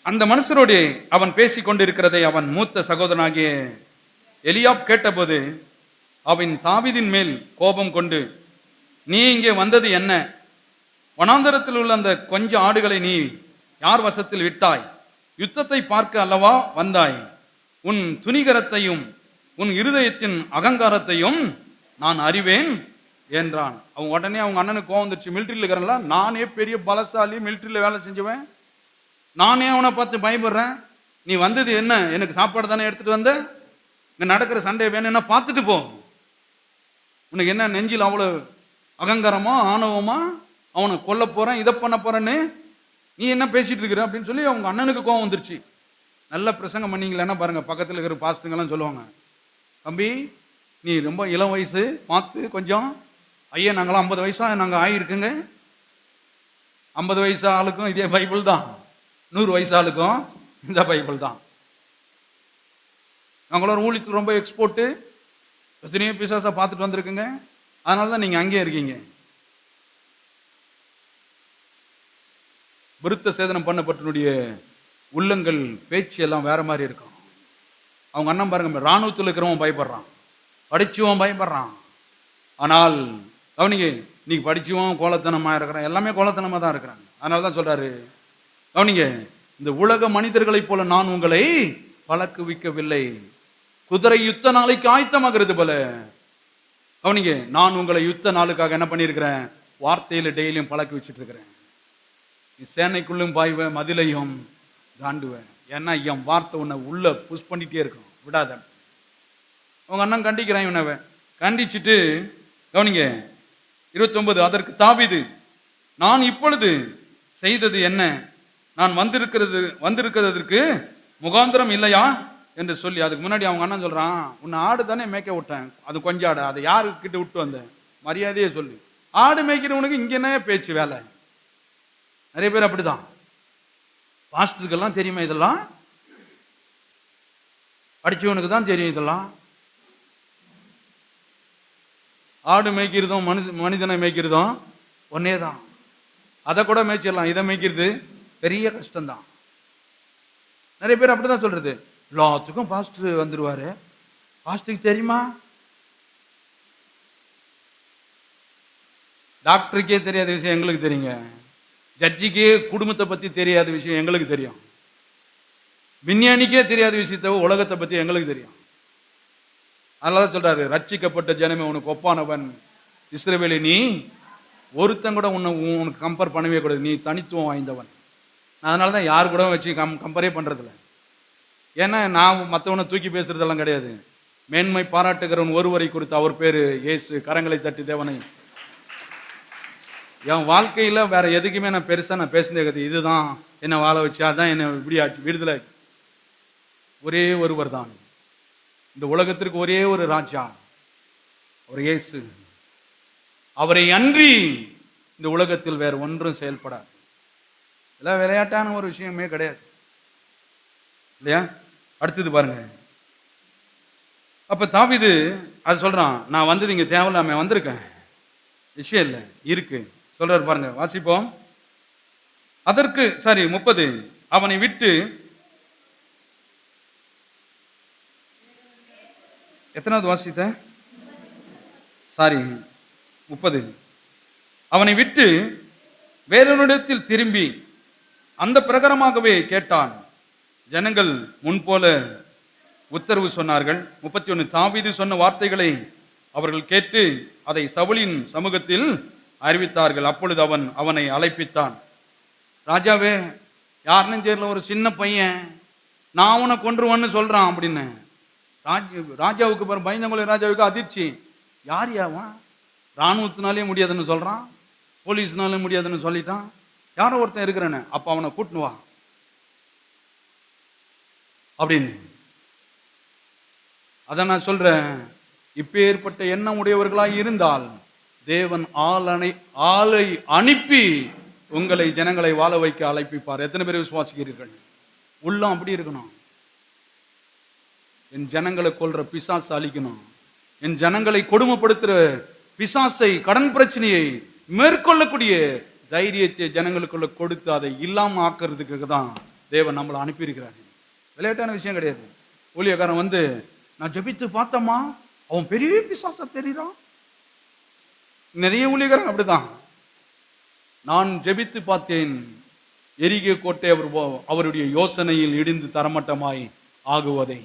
அந்த மனுஷரோடு அவன் பேசிக் கொண்டிருக்கிறதை அவன் மூத்த சகோதரனாகிய எலியாப் கேட்டபோது அவன் தாவீதின் மேல் கோபம் கொண்டு, நீ இங்கே வந்தது என்ன? வனாந்தரத்தில் உள்ள அந்த கொஞ்ச ஆடுகளை நீ யார் வசத்தில் விட்டாய்? யுத்தத்தை பார்க்க அல்லவா வந்தாய்? உன் துணிகரத்தையும் உன் இருதயத்தின் அகங்காரத்தையும் நான் அறிவேன் என்றான். அவன் உடனே அவங்க அண்ணனுக்கு கோவம் வந்துருச்சு. மிலிட்ரியில் இருக்கிறல, நானே பெரிய பலசாலி, மிலிட்ரியில் வேலை செஞ்சுவேன், நானே அவனை பார்த்து பயப்படுறேன், நீ வந்தது என்ன? எனக்கு சாப்பாடு தானே எடுத்துட்டு வந்த? இங்க நடக்கிற சண்டை வேணும்னா பார்த்துட்டு போ. உனக்கு என்ன நெஞ்சில் அவ்வளோ அகங்காரமா ஆணவமா? அவனை கொல்ல போறேன், இதை பண்ண போறேன்னு நீ என்ன பேசிட்டு இருக்கிற அப்படின்னு சொல்லி அவங்க அண்ணனுக்கு கோவம் வந்துருச்சு. நல்ல பிரசங்கம் பண்ணீங்களேன்னா பாருங்க, பக்கத்தில் இருக்கிற பாஸ்ட்டுங்கெல்லாம் சொல்லுவாங்க, தம்பி நீ ரொம்ப இளம் வயசு, பார்த்து கொஞ்சம், ஐயா நாங்களாம் 50 வயசா நாங்கள் ஆகியிருக்குங்க. 50 வயசு ஆளுக்கும் இதே பைபிள் தான், 100 வயசு ஆளுக்கும் இந்த பைபிள் தான். நாங்களும் ஊழியத்தில் ரொம்ப எக்ஸ்போர்ட்டு, எத்தனையோ பிசாசா பார்த்துட்டு வந்திருக்குங்க, அதனால தான் நீங்கள் அங்கேயே இருக்கீங்க. விருத்த சேதனம் பண்ணப்பட்டனுடைய உள்ளங்கள் பேச்சு எல்லாம் வேற மாதிரி இருக்கும். அவங்க அண்ணன் பாருங்க, இராணுவத்தில் இருக்கிறவன் பயப்படுறான், படிச்சுவன் பயப்படுறான். ஆனால் கவனிங்க, இன்னைக்கு படிச்சுவன் கோலத்தனமா இருக்கிறான், எல்லாமே கோலத்தனமா தான் இருக்கிறாங்க. அதனால தான் சொல்றாரு, கவனிங்க, இந்த உலக மனிதர்களைப் போல நான் உங்களை பழக்குவிக்கவில்லை, குதிரை யுத்த நாளைக்கு ஆயத்தமாகிறது போல. கவனிங்க, நான் உங்களை யுத்த நாளுக்காக என்ன பண்ணியிருக்கிறேன்? வார்த்தையில டெய்லியும் பழக்கி வச்சுட்டு இருக்கிறேன். நீ சேனைக்குள்ளும் பாய்வேன், மதிலையும் தாண்டுவேன், ஏன்னா என் வார்த்தை உன்னை உள்ள புஷ் பண்ணிட்டே இருக்கும், விடாத. அவங்க அண்ணன் கண்டிக்கிறான் இவனவ. கண்டிச்சுட்டு கவனிங்க 29, அதற்கு தாவீது, நான் இப்பொழுது செய்தது என்ன? நான் வந்திருக்கிறதற்கு முகாந்திரம் இல்லையா என்று சொல்லி, அதுக்கு முன்னாடி அவங்க அண்ணன் சொல்றான், உன்னை ஆடு தானே மேய்க்க விட்டேன், அது கொஞ்சம் ஆடு, அதை யாருக்கிட்ட விட்டு வந்தேன்? மரியாதையே சொல்லு. ஆடு மேய்க்கிறவனுக்கு இங்க என்ன பேச்சு வேலை? நிறைய பேர் அப்படிதான். பாஸ்டருக்கெல்லாம் தெரியுமா இதெல்லாம்? படிச்சவனுக்கு தான் தெரியும் இதெல்லாம். ஆடு மேய்க்கிறதும் மனிதனை மேய்க்கிறதும் ஒன்னே தான். அதை கூட மேய்ச்சிடலாம், இதை மேய்க்கிறது பெரிய கஷ்டம்தான். நிறைய பேர் அப்படிதான் சொல்றது, எல்லாத்துக்கும் பாஸ்டர் வந்துருவாரு, பாஸ்டருக்கு தெரியுமா? டாக்டருக்கே தெரியாத விஷயம் எங்களுக்கு தெரியுங்க, ஜட்ஜிக்கே குடும்பத்தை பத்தி தெரியாத விஷயம் எங்களுக்கு தெரியும், விஞ்ஞானிக்கே தெரியாத விஷயத்த உலகத்தை பத்தி எங்களுக்கு தெரியும். அதனால சொல்றாரு, ரட்சிக்கப்பட்ட ஜனமே உனக்கு ஒப்பானவன், இஸ்ரவேலே நீ ஒருத்தன் கூட உனக்கு கம்பேர் பண்ணவே கூடாது, நீ தனித்துவம் வாய்ந்தவன். அதனால தான் யாரு கூட வச்சு கம்பேரே பண்றதில்ல. ஏன்னா நான் மற்றவனை தூக்கி பேசுறதெல்லாம் கிடையாது. மேன்மை பாராட்டுகிறவன் ஒருவரை குறித்து, அவர் பேரு இயேசு. கரங்களை தட்டி தேவனை. என் வாழ்க்கையில வேற எதுக்குமே நான் பெருசா நான் பேசுனதே கிடையாது. இதுதான் என்ன வாழ வச்சு, அதான் என்ன இப்படி ஆச்சு, விடுதலை. ஒரே ஒருவர் தான் இந்த உலகத்திற்கு, ஒரே ஒரு ராஜா, அவர் இயேசு. அவரை அன்றி இந்த உலகத்தில் வேற ஒன்றும் செயல்படாது. இதெல்லாம் விளையாட்டான ஒரு விஷயமே கிடையாது இல்லையா? அடுத்தது பாருங்க, அப்ப தாவீது அது சொல்றான், நான் வந்தது இங்க தேவையில்லாம வந்திருக்கேன், விஷயம் இல்லை இருக்கு சொல்றாரு பாருங்க, வாசிப்போம். அதற்கு 30, அவனை விட்டு, எத்தனாவது வாசித்த? 30. அவனை விட்டு வேறொருடத்தில் திரும்பி அந்த பிரகாரமாகவே கேட்டான். ஜனங்கள் முன்போல உத்தரவு சொன்னார்கள். 31, தாவீது சொன்ன வார்த்தைகளை அவர்கள் கேட்டு அதை சவுலின் சமூகத்தில் அறிவித்தார்கள். அப்பொழுது அவன் அவனை அழைப்பித்தான். ராஜாவே, யாருன்னு தெரியல, ஒரு சின்ன பையன், நான் உன்னை கொன்றுவான்னு சொல்றான் அப்படின்னு. ராஜாவுக்கு பயந்தங்குள்ள ராஜாவுக்கு அதிர்ச்சி. யார் யாவன்? இராணுவத்தினாலே முடியாதுன்னு சொல்றான், போலீஸ்னாலே முடியாதுன்னு சொல்லிட்டான், யாரோ ஒருத்தன் இருக்கிறானே, அப்ப அவனை கூட்டுன்னு வா அப்படின்னு. அத நான் சொல்றேன், இப்பேற்பட்ட எண்ணம் உடையவர்களாய் இருந்தால் தேவன் ஆளை அனுப்பி உங்களை ஜனங்களை வாழ வைக்க அழைப்பிப்பார். எத்தனை பேர் விசுவாசிக்கிறீர்கள்? உள்ளம் அப்படி இருக்கணும். என் ஜனங்களை கொல்ற பிசாசை அழிக்கணும், என் ஜனங்களை கொடுமைப்படுத்துற பிசாசை, கடன் பிரச்சனையை மேற்கொள்ளக்கூடிய தைரியத்தை ஜனங்களுக்குள்ள கொடுத்து அதை இல்லாம ஆக்குறதுக்கு தான் தேவன் நம்மளை அனுப்பியிருக்கிறார். விளையாட்டான விஷயம் கிடையாது. ஊழியக்காரன் வந்து, நான் ஜெபித்து பார்த்தம்மா, அவன் பெரிய பிசாசா தெரியுறான். நிறைய ஊழியக்காரன் அப்படிதான். நான் ஜெபித்து பார்த்தேன், எரிகோ கோட்டை அவருடைய யோசனையில் இடிந்து தரமட்டமாய் ஆகுவதை